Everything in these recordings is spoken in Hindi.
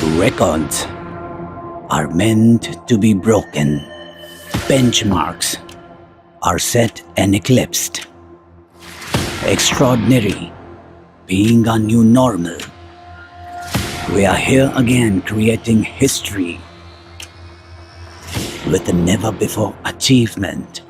Records are meant to be broken. Benchmarks are set and eclipsed. Extraordinary being our new normal. We are here again creating history with a never before achievement.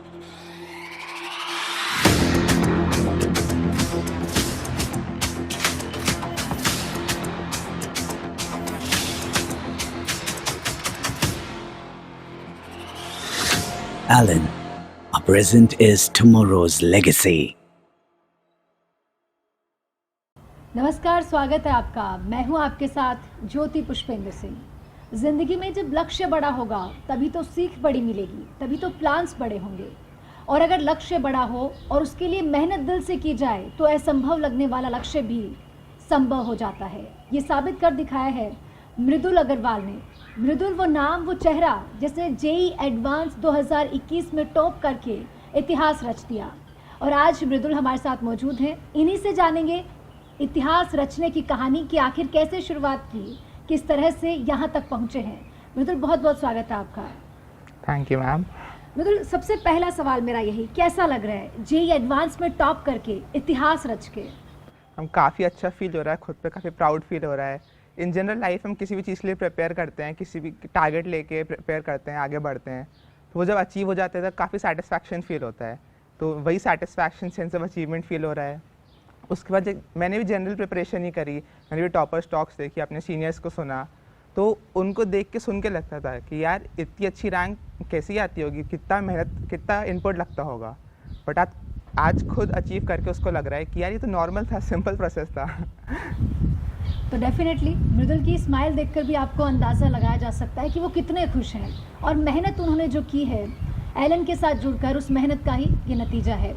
Alan, our present is tomorrow's legacy. नमस्कार, स्वागत है आपका। मैं हूं आपके साथ ज्योति पुष्पेंद्र सिंह। जिंदगी में जब लक्ष्य बड़ा होगा तभी तो सीख बड़ी मिलेगी, तभी तो प्लान्स बड़े होंगे। और अगर लक्ष्य बड़ा हो और उसके लिए मेहनत दिल से की जाए तो असंभव लगने वाला लक्ष्य भी संभव हो जाता है। ये साबित कर दिखाया है मृदुल अग्रवाल ने। मृदुल वो नाम, वो चेहरा जिसने जेईई एडवांस 2021 में टॉप करके इतिहास रच दिया। और आज मृदुल हमारे साथ मौजूद हैं। इन्हीं से जानेंगे इतिहास रचने की कहानी की आखिर कैसे शुरुआत की, किस तरह से यहाँ तक पहुँचे हैं। मृदुल, बहुत बहुत स्वागत है आपका। Thank you ma'am. मृदुल, सबसे पहला सवाल मेरा यही, कैसा लग रहा है जेईई एडवांस में टॉप करके इतिहास रच के? हम काफ़ी अच्छा फील हो रहा है, खुद पे काफ़ी प्राउड फील हो रहा है। इन जनरल लाइफ हम किसी भी चीज़ के लिए प्रिपेयर करते हैं, किसी भी टारगेट लेके प्रिपेयर करते हैं, आगे बढ़ते हैं, तो वो जब अचीव हो जाते हैं तो काफ़ी सेटिस्फैक्शन फील होता है। तो वही satisfaction, sense of achievement feel हो रहा है। उसके बाद मैंने भी जनरल प्रिपरेशन ही करी, मैंने भी टॉपर्स टॉक्स देखी, अपने सीनियर्स को सुना, तो उनको देख के सुन के लगता था कि यार इतनी अच्छी रैंक कैसी आती होगी, कितना मेहनत, कितना इनपुट लगता होगा। बट आज खुद अचीव करके उसको लग रहा है कि यार ये तो नॉर्मल था, सिंपल प्रोसेस था। तो डेफिनेटली मृदुल की स्माइल देखकर भी आपको अंदाज़ा लगाया जा सकता है कि वो कितने खुश हैं। और मेहनत उन्होंने जो की है एलन के साथ जुड़कर, उस मेहनत का ही ये नतीजा है।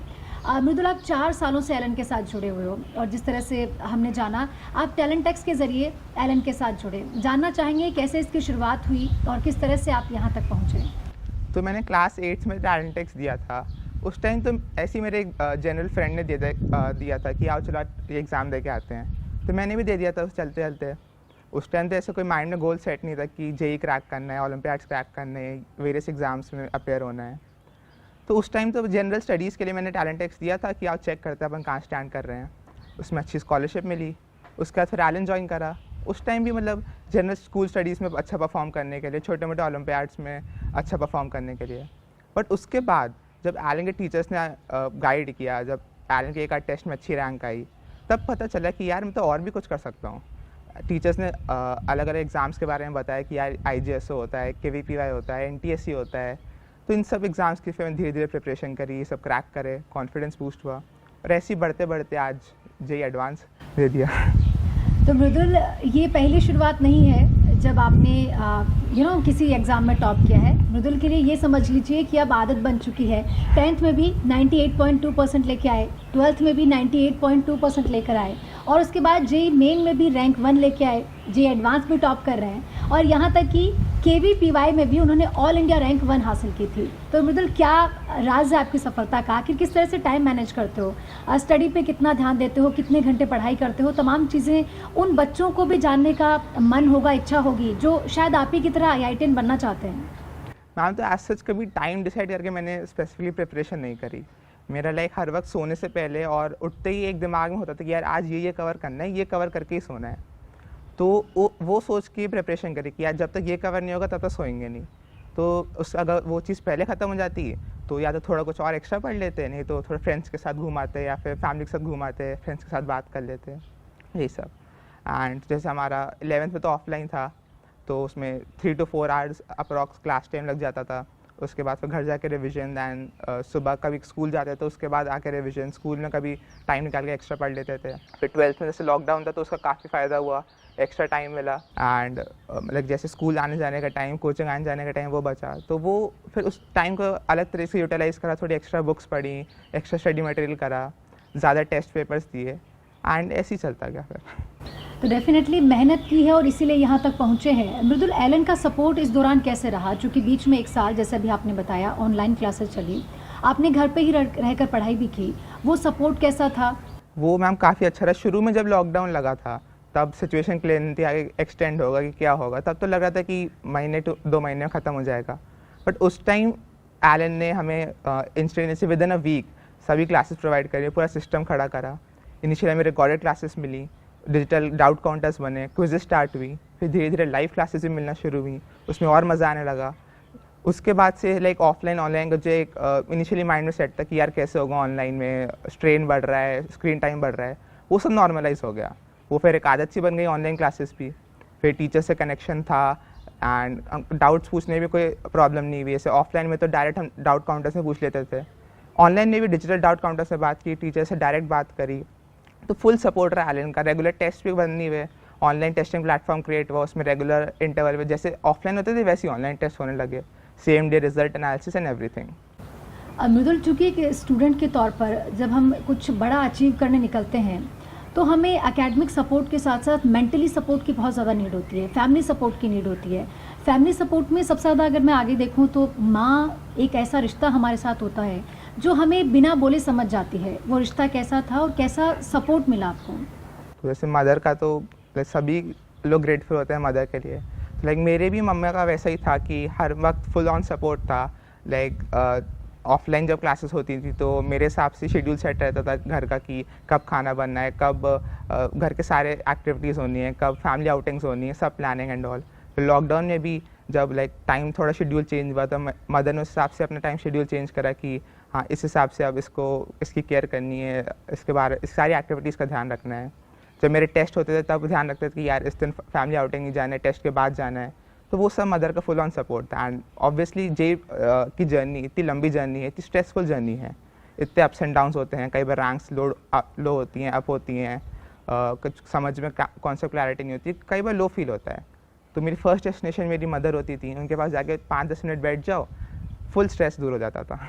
मृदुल, आप 4 सालों से एलन के साथ जुड़े हुए हो और जिस तरह से हमने जाना, आप टैलेंटेक्स के ज़रिए एलन के साथ जुड़े। जानना चाहेंगे कैसे इसकी शुरुआत हुई और किस तरह से आप यहाँ तक पहुँचे? तो मैंने क्लास 8 में टैलेंटेक्स दिया था। उस टाइम तो ऐसे ही मेरे एक जनरल फ्रेंड ने दिया था कि आओ चलो ये एग्ज़ाम दे के आते हैं, तो मैंने भी दे दिया था उस चलते चलते। उस टाइम तो ऐसे कोई माइंड में गोल सेट नहीं था कि जेईई क्रैक करना है, ओलंपियाड्स क्रैक करने हैं, वेरियस एग्ज़ाम्स में अपेयर होना है। तो उस टाइम तो जनरल स्टडीज़ के लिए मैंने टैलेंटेक्स दिया था कि आओ चेक करते हैं अपन कहाँ स्टैंड कर रहे हैं। उसमें अच्छी स्कॉलरशिप मिली। उसके बाद फिर एलन ज्वाइन करा। उस टाइम भी मतलब जनरल स्कूल स्टडीज़ में अच्छा परफॉर्म करने के लिए, छोटे मोटे ओलंपियाड्स में अच्छा परफॉर्म करने के लिए। बट उसके बाद जब एलन के टीचर्स ने गाइड किया, जब एलन के एक आध टेस्ट में अच्छी रैंक आई, तब पता चला कि यार मैं तो और भी कुछ कर सकता हूँ। टीचर्स ने अलग अलग एग्ज़ाम्स के बारे में बताया कि यार IGSO होता है, KVPY होता है, NTSC होता है। तो इन सब एग्ज़ाम्स की फिर मैंने धीरे धीरे प्रिपरेशन करी, सब क्रैक करे, कॉन्फिडेंस बूस्ट हुआ और ऐसे ही बढ़ते बढ़ते आज जेईई एडवांस दे दिया। तो मृदुल, ये पहली शुरुआत नहीं है जब आपने किसी एग्ज़ाम में टॉप किया है। मृदुल के लिए ये समझ लीजिए कि अब आदत बन चुकी है। 10th में भी 98.2% लेके आए, 12th में भी 98.2% लेकर आए और उसके बाद जेईई मेन में भी रैंक 1 लेके आए, जेईई एडवांस में टॉप कर रहे हैं और यहाँ तक कि KVPY में भी उन्होंने ऑल इंडिया रैंक 1 हासिल की थी। तो मृदुल, क्या राज है आपकी सफलता का? आखिर किस तरह से टाइम मैनेज करते हो, स्टडी पे कितना ध्यान देते हो, कितने घंटे पढ़ाई करते हो? तमाम चीज़ें उन बच्चों को भी जानने का मन होगा, इच्छा होगी जो शायद आप ही की तरह IITian बनना चाहते हैं। मैम, तो एज सच कभी टाइम डिसाइड करके मैंने स्पेसिफिकली प्रिपरेशन नहीं करी। मेरा लाइक हर वक्त सोने से पहले और उठते ही एक दिमाग में होता था कि यार आज ये कवर करना है, ये कवर करके ही सोना है। तो वो सोच के प्रिपरेशन करी कि यार जब तक ये कवर नहीं होगा तब तक सोएंगे नहीं। तो अगर वो चीज़ पहले ख़त्म हो जाती तो या तो थोड़ा कुछ और एक्स्ट्रा पढ़ लेते, नहीं तो थोड़ा फ्रेंड्स के साथ घूमाते या फिर फैमिली के साथ घूमाते, फ्रेंड्स के साथ बात कर लेते, यही सब। एंड जैसे हमारा 11th में तो ऑफलाइन था, तो उसमें 3 to 4 hours approx class time लग जाता था। उसके बाद फिर घर जाके रिवीजन, दैन सुबह कभी स्कूल जाते थे, उसके बाद आके रिवीजन, स्कूल में कभी टाइम निकाल के एक्स्ट्रा पढ़ लेते थे। फिर 12th में जैसे लॉकडाउन था तो उसका काफ़ी फ़ायदा हुआ, एक्स्ट्रा टाइम मिला। एंड मतलब जैसे स्कूल आने जाने का टाइम, कोचिंग आने जाने का टाइम वो बचा, तो वो फिर उस टाइम को अलग तरीके से यूटिलाइज़ करा, थोड़ी एक्स्ट्रा बुक्स पढ़ी, एक्स्ट्रा स्टडी मटेरियल करा, ज़्यादा टेस्ट पेपर्स दिए एंड ऐसे ही चलता गया फिर। तो डेफिनेटली मेहनत की है और इसीलिए यहाँ तक पहुँचे हैं। मृदुल, एलन का सपोर्ट इस दौरान कैसे रहा? चूँकि बीच में 1 साल, जैसे अभी आपने बताया, ऑनलाइन क्लासेस चली, आपने घर पे ही रहकर पढ़ाई भी की, वो सपोर्ट कैसा था? वो मैम काफ़ी अच्छा रहा। शुरू में जब लॉकडाउन लगा था तब सिचुएशन क्लियर नहीं थी आगे एक्सटेंड होगा कि क्या होगा। तब तो लग रहा था कि महीने 2 महीने में ख़त्म हो जाएगा, बट उस टाइम एलन ने हमें instantly within a week सभी क्लासेस प्रोवाइड करी, पूरा सिस्टम खड़ा करा। इनिशियली हमें रिकॉर्डेड क्लासेस मिली, डिजिटल डाउट काउंटर्स बने, क्विज़ेस स्टार्ट हुई, फिर धीरे धीरे लाइव क्लासेस भी मिलना शुरू हुई, उसमें और मज़ा आने लगा। उसके बाद से लाइक ऑफलाइन ऑनलाइन का जो एक इनिशियली माइंड में सेट था कि यार कैसे होगा ऑनलाइन में, स्ट्रेन बढ़ रहा है, स्क्रीन टाइम बढ़ रहा है, वो सब नॉर्मलाइज हो गया। वो फिर एक आदत सी बन गई ऑनलाइन क्लासेस भी। फिर टीचर से कनेक्शन था एंड डाउट्स पूछने में भी कोई प्रॉब्लम नहीं हुई। जैसे ऑफलाइन में तो डायरेक्ट हम डाउट काउंटर से पूछ लेते थे, ऑनलाइन में भी डिजिटल डाउट काउंटर से बात की, टीचर से डायरेक्ट बात करी। तो फुल सपोर्ट रहा एलन का। रेगुलर टेस्ट भी बंद नहीं हुए, ऑनलाइन टेस्टिंग प्लेटफॉर्म क्रिएट हुआ, उसमें रेगुलर इंटरवल में जैसे ऑफलाइन होते थे वैसे ही ऑनलाइन टेस्ट होने लगे, same day result analysis and everything. Mridul, चूँकि एक स्टूडेंट के तौर पर जब हम कुछ बड़ा अचीव करने निकलते हैं तो हमें एकेडमिक सपोर्ट के साथ साथ मेंटली सपोर्ट की बहुत ज़्यादा नीड होती है, फैमिली सपोर्ट की नीड होती है। फैमिली सपोर्ट में सबसे ज़्यादा अगर मैं आगे देखूं तो माँ एक ऐसा रिश्ता हमारे साथ होता है जो हमें बिना बोले समझ जाती है। वो रिश्ता कैसा था और कैसा सपोर्ट मिला आपको? तो जैसे मदर का तो सभी लोग ग्रेटफुल होते हैं मदर के लिए। लाइक मेरे भी मम्मा का वैसा ही था कि हर वक्त फुल ऑन सपोर्ट था। लाइक ऑफलाइन जब क्लासेस होती थी तो मेरे हिसाब से शेड्यूल सेट रहता था घर का कि कब खाना बनना है, कब घर के सारे एक्टिविटीज़ होनी है, कब फैमिली आउटिंग्स होनी है, सब प्लानिंग एंड ऑल। फिर लॉकडाउन में भी जब लाइक टाइम थोड़ा शेड्यूल चेंज हुआ तो मदर ने उस हिसाब से अपना टाइम शेड्यूल चेंज करा कि हाँ इस हिसाब से अब इसकी केयर करनी है, इस सारी एक्टिविटीज़ का ध्यान रखना है। जब मेरे टेस्ट होते थे तब ध्यान रखते थे कि यार इस दिन फैमिली आउटिंग नहीं जाना है, टेस्ट के बाद जाना है। तो वो सब मदर का फुल ऑन सपोर्ट था। एंड ऑब्वियसली जे की जर्नी इतनी लंबी जर्नी है, इतनी स्ट्रेसफुल जर्नी है, इतने अप्स एंड डाउन्स होते हैं, कई बार रैंक्स लो होती हैं, अप होती हैं, कुछ समझ में कॉन्सेप्ट क्लैरिटी नहीं होती, कई बार लो फील होता है। तो मेरी फर्स्ट डेस्टिनेशन मेरी मदर होती थी, उनके पास जाके 5-10 मिनट बैठ जाओ, फुल स्ट्रेस दूर हो जाता था।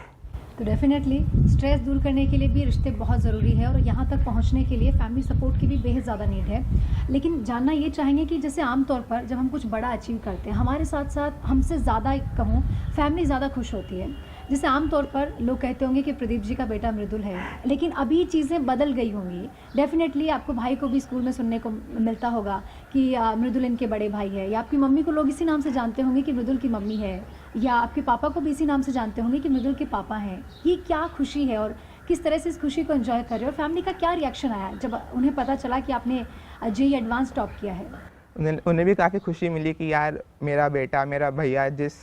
तो डेफिनेटली स्ट्रेस दूर करने के लिए भी रिश्ते बहुत ज़रूरी है और यहाँ तक पहुँचने के लिए फैमिली सपोर्ट की भी बेहद ज़्यादा नीड है। लेकिन जानना ये चाहेंगे कि जैसे आमतौर पर जब हम कुछ बड़ा अचीव करते हैं, हमारे साथ साथ हमसे ज़्यादा कहूँ फैमिली ज़्यादा खुश होती है। जैसे आमतौर पर लोग कहते होंगे कि प्रदीप जी का बेटा मृदुल है, लेकिन अभी चीज़ें बदल गई होंगी। डेफिनेटली आपको भाई को भी स्कूल में सुनने को मिलता होगा कि मृदुल इनके बड़े भाई है, या आपकी मम्मी को लोग इसी नाम से जानते होंगे कि मृदुल की मम्मी है, या आपके पापा को भी इसी नाम से जानते होंगे कि मृदुल के पापा हैं। ये क्या खुशी है और किस तरह से इस खुशी को एंजॉय कर रहे हो, और फैमिली का क्या रिएक्शन आया जब उन्हें पता चला कि आपने जेईई एडवांस टॉप किया है? उन्हें भी काफ़ी खुशी मिली कि यार मेरा बेटा, मेरा भैया जिस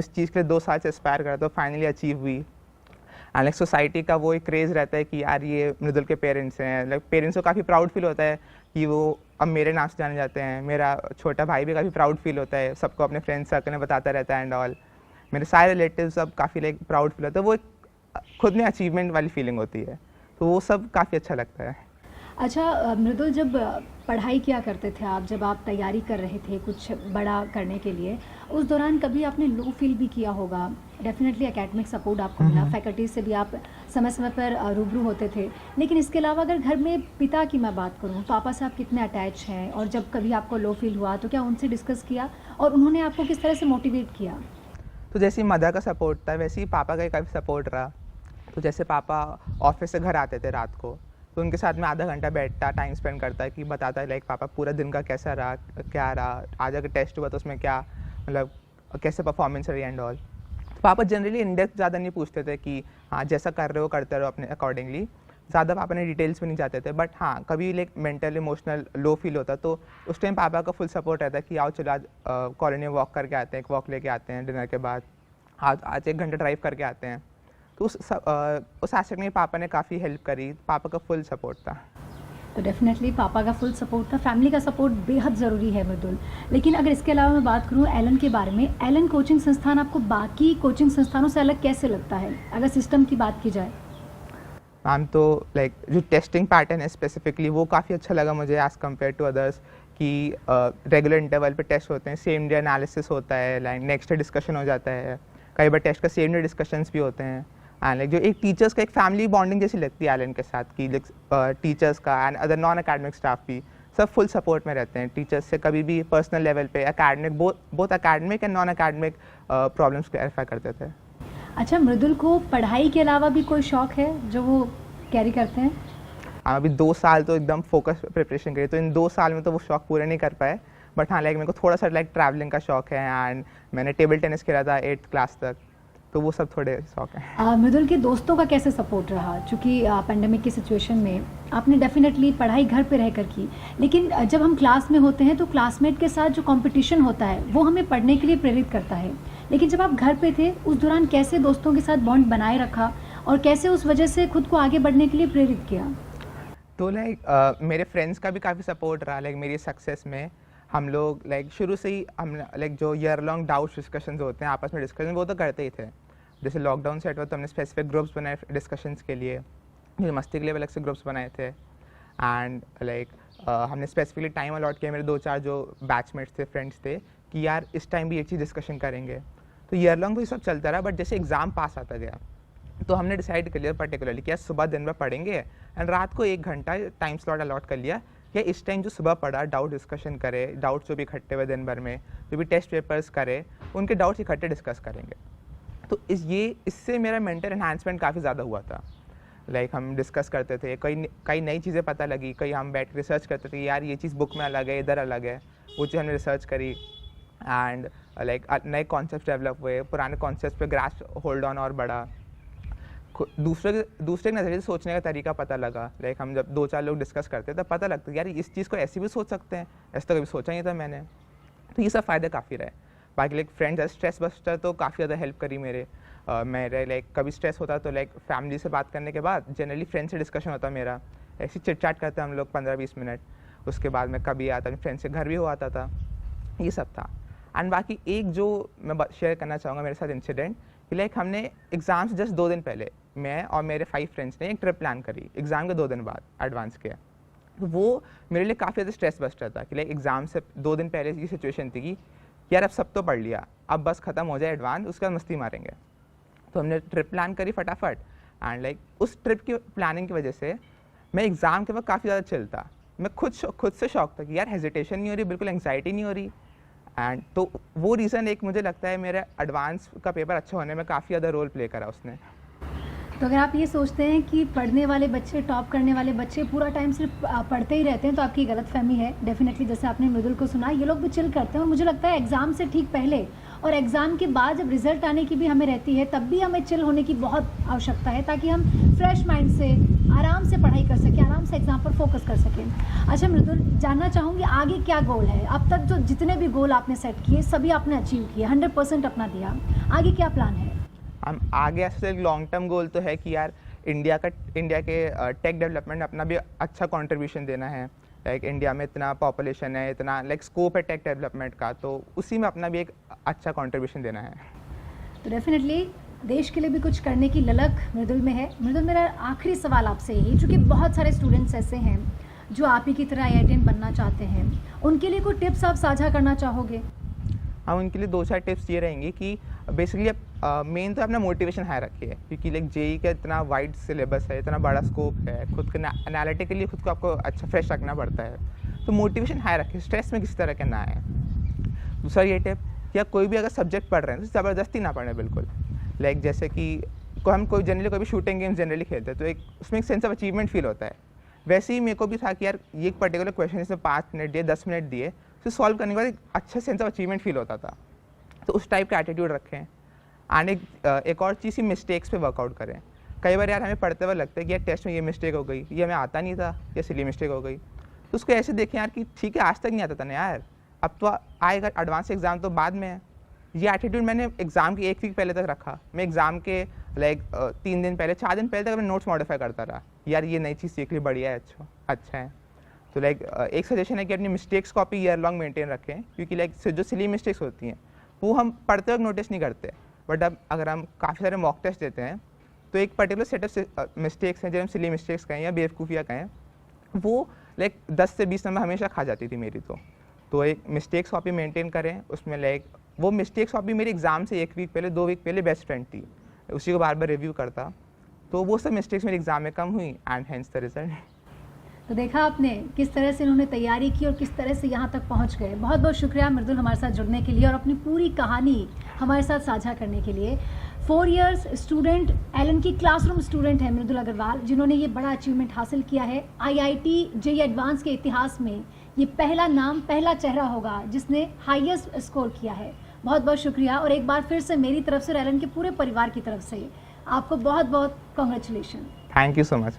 चीज़ के लिए 2 साल से एस्पायर करा था फाइनली अचीव हुई। एंड लाइक सोसाइटी का वो एक क्रेज़ रहता है कि यार ये मृदुल के पेरेंट्स हैं। लाइक पेरेंट्स को काफ़ी प्राउड फील होता है कि वो अब मेरे नाम से जाने जाते हैं। मेरा छोटा भाई भी काफ़ी प्राउड फील होता है, सबको अपने फ्रेंड्स सर्कल में बताता रहता है एंड ऑल। मेरे सारे रिलेटिव्स सब काफ़ी लाइक प्राउड फील होता है, वो एक खुद में अचीवमेंट वाली फीलिंग होती है, तो वो सब काफ़ी अच्छा लगता है। अच्छा मृदुल, जब पढ़ाई किया करते थे आप, जब आप तैयारी कर रहे थे कुछ बड़ा करने के लिए, उस दौरान कभी आपने लो फील भी किया होगा? डेफिनेटली एकेडमिक सपोर्ट आपको मिला, फैकल्टी से भी आप समय समय पर रूबरू होते थे, लेकिन इसके अलावा अगर घर में पिता की मैं बात करूं, पापा से आप कितने अटैच हैं, और जब कभी आपको लो फील हुआ तो क्या उनसे डिस्कस किया और उन्होंने आपको किस तरह से मोटिवेट किया? तो जैसे मदर का सपोर्ट था वैसे ही पापा का काफ़ी सपोर्ट रहा। तो जैसे पापा ऑफिस से घर आते थे रात को, तो उनके साथ में आधा घंटा बैठता, टाइम स्पेंड करता है कि बताता है लाइक पापा पूरा दिन का कैसा रहा, क्या रहा, आज अगर टेस्ट हुआ तो उसमें क्या मतलब कैसे परफॉर्मेंस रही एंड ऑल। तो पापा जनरली इन डेप्थ ज़्यादा नहीं पूछते थे कि हाँ जैसा कर रहे हो करते रहो अपने अकॉर्डिंगली, ज़्यादा पापा ने डिटेल्स में नहीं जाते थे। बट हाँ कभी like mental emotional low feel होता तो उस टाइम पापा का फुल सपोर्ट रहता है कि आओ चलो आज कॉलोनी में वॉक करके आते हैं, एक वॉक लेके आते हैं डिनर के बाद, आज 1 घंटा ड्राइव करके आते हैं। तो उस एस्पेक्ट में पापा ने काफ़ी हेल्प करी, पापा का फुल सपोर्ट था। तो डेफिनेटली पापा का फुल सपोर्ट था, फैमिली का सपोर्ट बेहद ज़रूरी है मृदुल। लेकिन अगर इसके अलावा मैं बात करूं एलन के बारे में, एलन कोचिंग संस्थान आपको बाकी कोचिंग संस्थानों से अलग कैसे लगता है अगर सिस्टम की बात की जाए? मैम तो लाइक जो टेस्टिंग पैटर्न है स्पेसिफिकली वो काफ़ी अच्छा लगा मुझे एज़ कम्पेयर टू अदर्स, कि रेगुलर इंटरवल पे टेस्ट होते हैं, सेम डे एनालिसिस होता है, लाइक नेक्स्ट डे डिस्कशन हो जाता है, कई बार टेस्ट का सेम डे डिस्कशंस भी होते हैं। एंड लाइक जो एक टीचर्स का एक फैमिली बॉन्डिंग जैसी लगती है एलन के साथ, कि टीचर्स का and other non academic staff भी सब फुल सपोर्ट में रहते हैं टीचर्स से, कभी भी पर्सनल लेवल पे academic both academic and non academic problems clarify करते थे। अच्छा, मृदुल को पढ़ाई के अलावा भी कोई शौक़ है जो वो कैरी करते हैं? हम अभी 2 साल तो एकदम फोकस प्रिपरेशन करी, तो इन 2 साल में तो वो शौक पूरे नहीं कर पाए। बट हाँ, लाइक मेरे को थोड़ा सा लाइक ट्रैवलिंग का शौक है, एंड मैंने टेबल टेनिस खेला था 8th क्लास तक, तो वो सब थोड़े शौक हैं। मृदुल के दोस्तों का कैसे सपोर्ट रहा? चूँकि पेंडेमिक की सिचुएशन में आपने डेफिनेटली पढ़ाई घर पे रहकर की, लेकिन जब हम क्लास में होते हैं तो क्लासमेट के साथ जो कंपटीशन होता है वो हमें पढ़ने के लिए प्रेरित करता है, लेकिन जब आप घर पे थे उस दौरान कैसे दोस्तों के साथ बॉन्ड बनाए रखा और कैसे उस वजह से खुद को आगे बढ़ने के लिए प्रेरित किया? तो लाइक मेरे फ्रेंड्स का भी काफ़ी सपोर्ट रहा लाइक मेरी सक्सेस में। हम लोग लाइक शुरू से ही हम लाइक जो ईयर लॉन्ग डाउट डिस्कशंस होते हैं, आपस में डिस्कशन, वो तो करते ही थे। जैसे लॉकडाउन सेट हुआ तो हमने स्पेसिफिक ग्रुप्स बनाए डिस्कशंस के लिए, फिर मस्ती के लिए अलग से ग्रुप्स बनाए थे। एंड लाइक हमने स्पेसिफिकली टाइम अलॉट किया, मेरे 2-4 जो बैचमेट्स थे, फ्रेंड्स थे, कि यार इस टाइम भी एक चीज़ डिस्कशन करेंगे। तो ईयर लॉन्ग तो ये सब चलता रहा, बट जैसे एग्ज़ाम पास आता गया तो हमने डिसाइड कर लिया पर्टिकुलरली कि यार सुबह दिन भर पढ़ेंगे एंड रात को 1 घंटा टाइम स्लॉट अलॉट कर लिया कि इस टाइम जो सुबह पढ़ा डाउट डिस्कशन करे, डाउट्स जो भी इकट्ठे हुए दिन भर में, जो भी टेस्ट पेपर्स करे, उनके डाउट्स इकट्ठे डिस्कस करेंगे। तो इससे मेरा मेंटल एनहांसमेंट काफ़ी ज़्यादा हुआ था। लाइक हम डिस्कस करते थे, कई नई चीज़ें पता लगी, कई हम बैठ रिसर्च करते थे, यार ये चीज़ बुक में अलग है, इधर अलग है, वो चीज़ हमने रिसर्च करी एंड लाइक नए कॉन्सेप्ट डेवलप हुए, पुराने कॉन्सेप्ट पे ग्रास्प होल्ड ऑन और बढ़ा, दूसरे नज़रिए से सोचने का तरीका पता लगा। लाइक हम जब 2-4 लोग डिस्कस करते तब पता लगता है यार इस चीज़ को ऐसे भी सोच सकते हैं, ऐसा तो कभी सोचा नहीं था मैंने। तो ये सब फ़ायदे काफ़ी रहे। बाकी लाइक फ्रेंड्स स्ट्रेस बस्टर तो काफ़ी ज़्यादा हेल्प करी मेरे लाइक कभी स्ट्रेस होता तो लाइक फैमिली से बात करने के बाद जनरली फ्रेंड से डिस्कशन होता मेरा, ऐसी चिट चैट करते हम लोग 15-20 मिनट, उसके बाद मैं कभी आता अपने फ्रेंड से घर भी हो आता था, ये सब था। एंड बाकी एक जो मैं शेयर करना चाहूँगा मेरे साथ इंसिडेंट, कि लाइक हमने एग्ज़ाम से जस्ट 2 दिन पहले मैं और मेरे 5 फ्रेंड्स ने एक ट्रिप प्लान करी एग्ज़ाम के 2 दिन बाद एडवांस के। तो वो मेरे लिए काफ़ी ज़्यादा स्ट्रेस बस्टर था कि लाइक एग्ज़ाम से 2 दिन पहले की सिचुएशन थी कि यार अब सब तो पढ़ लिया, अब बस ख़त्म हो जाए एडवांस, उसके बाद मस्ती मारेंगे। तो हमने ट्रिप प्लान करी फटाफट एंड लाइक उस ट्रिप की प्लानिंग की वजह से मैं एग्ज़ाम के वक्त काफ़ी ज़्यादा चिल था। मैं खुद से शौक था कि यार हेजिटेशन नहीं हो रही, बिल्कुल एंग्जाइटी नहीं हो रही। एंड तो वो रीज़न एक मुझे लगता है मेरे एडवांस का पेपर अच्छा होने में काफ़ी ज़्यादा रोल प्ले करा उसने। तो अगर आप ये सोचते हैं कि पढ़ने वाले बच्चे, टॉप करने वाले बच्चे पूरा टाइम सिर्फ पढ़ते ही रहते हैं, तो आपकी गलतफहमी है। डेफिनेटली जैसे आपने मृदुल को सुना, ये लोग भी चिल करते हैं और मुझे लगता है एग्ज़ाम से ठीक पहले और एग्ज़ाम के बाद जब रिजल्ट आने की भी हमें रहती है, तब भी हमें चिल होने की बहुत आवश्यकता है, ताकि हम फ्रेश माइंड से आराम से पढ़ाई कर सकें, आराम से एग्ज़ाम पर फोकस कर सकें। अच्छा मृदुल, जानना चाहूँगी आगे क्या गोल है? अब तक जो जितने भी गोल आपने सेट किए सभी आपने अचीव किए, 100% अपना दिया, आगे क्या प्लान है? हम आगे ऐसे लॉन्ग टर्म गोल तो है कि यार इंडिया के टेक डेवलपमेंट अपना भी अच्छा कंट्रीब्यूशन देना है। लाइक इंडिया में इतना पॉपुलेशन है, इतना लाइक स्कोप है टेक डेवलपमेंट का, तो उसी में अपना भी एक अच्छा कंट्रीब्यूशन देना है। तो डेफिनेटली देश के लिए भी कुछ करने की ललक मृदुल में है। मृदुल, मेरा आखिरी सवाल आपसे यही, चूँकि बहुत सारे स्टूडेंट्स ऐसे हैं जो आप ही की तरह IITian बनना चाहते हैं, उनके लिए कोई टिप्स आप साझा करना चाहोगे? हाँ, उनके लिए 2-4 टिप्स ये रहेंगी कि बेसिकली मेन तो अपना मोटिवेशन हाई रखिए, क्योंकि लाइक जेई का इतना वाइड सिलेबस है, इतना बड़ा स्कोप है, खुद के एनालिटिकली खुद को आपको अच्छा फ्रेश रखना पड़ता है, तो मोटिवेशन हाई रखिए, स्ट्रेस में किसी तरह के ना आए। दूसरा ये टिप, या कोई भी अगर सब्जेक्ट पढ़ रहे हैं तो ज़बरदस्ती ना पढ़ें बिल्कुल। लाइक जैसे कि हम जनरली कोई भी शूटिंग गेम जनरली खेलते हैं तो एक उसमें एक सेंस ऑफ अचीवमेंट फील होता है, वैसे ही मेरे को भी था कि यार ये एक पर्टिकुलर क्वेश्चन इसमें 5 मिनट दिए, 10 मिनट दिए, तो सॉल्व करने के बाद एक अच्छा सेंस ऑफ अचीवमेंट फील होता था। तो उस टाइप का एटीट्यूड रखें। एंड एक और चीज़ ही मिस्टेक्स पे वर्कआउट करें। कई बार यार हमें पढ़ते हुए लगता है कि यार टेस्ट में ये मिस्टेक हो गई, ये हमें आता नहीं था, ये सिली मिस्टेक हो गई, तो उसको ऐसे देखें यार कि ठीक है आज तक नहीं आता था ना यार, अब तो आएगा, एडवांस एग्ज़ाम तो बाद में है। ये एटीट्यूड मैंने एग्ज़ाम के 1 वीक पहले तक रखा। मैं एग्ज़ाम के लाइक 3 दिन पहले, 4 दिन पहले तक अपने नोट्स मॉडिफाई करता रहा, यार ये नई चीज़ सीख ली, बढ़िया है, अच्छा है। तो लाइक एक सजेशन है कि अपनी मिस्टेक्स को आप ईयर लॉन्ग मेंटेन रखें, क्योंकि लाइक जो सिली मिस्टेक्स होती हैं वो हम पढ़ते वक्त नोटिस नहीं करते, बट अब अगर हम काफ़ी सारे मॉक टेस्ट देते हैं तो एक पर्टिकुलर सेट ऑफ मिस्टेक्स हैं, जब हम सिली मिस्टेक्स कहें या बेवकूफ़ियाँ कहें, वो लाइक 10 से 20 नंबर हमेशा खा जाती थी मेरी। तो एक मिस्टेक्स कॉपी मेंटेन करें, उसमें लाइक वो मिस्टेक्स कॉपी मेरी एग्ज़ाम से 1 वीक पहले, 2 वीक पहले बेस्ट फ्रेंड थी, उसी को बार बार रिव्यू करता, तो वो सब मिस्टेक्स मेरी एग्ज़ाम में कम हुई एंड हेंस द रिजल्ट। तो देखा आपने किस तरह से इन्होंने तैयारी की और किस तरह से यहाँ तक पहुँच गए। बहुत बहुत शुक्रिया मृदुल हमारे साथ जुड़ने के लिए और अपनी पूरी कहानी हमारे साथ साझा करने के लिए। 4 इयर्स स्टूडेंट, एलन की क्लासरूम स्टूडेंट है मृदुल अग्रवाल, जिन्होंने ये बड़ा अचीवमेंट हासिल किया है। IIT JEE एडवांस के इतिहास में ये पहला नाम, पहला चेहरा होगा जिसने हाईएस्ट स्कोर किया है। बहुत बहुत शुक्रिया, और एक बार फिर से मेरी तरफ से और एलन के पूरे परिवार की तरफ से आपको बहुत बहुत congratulation. Thank you so much.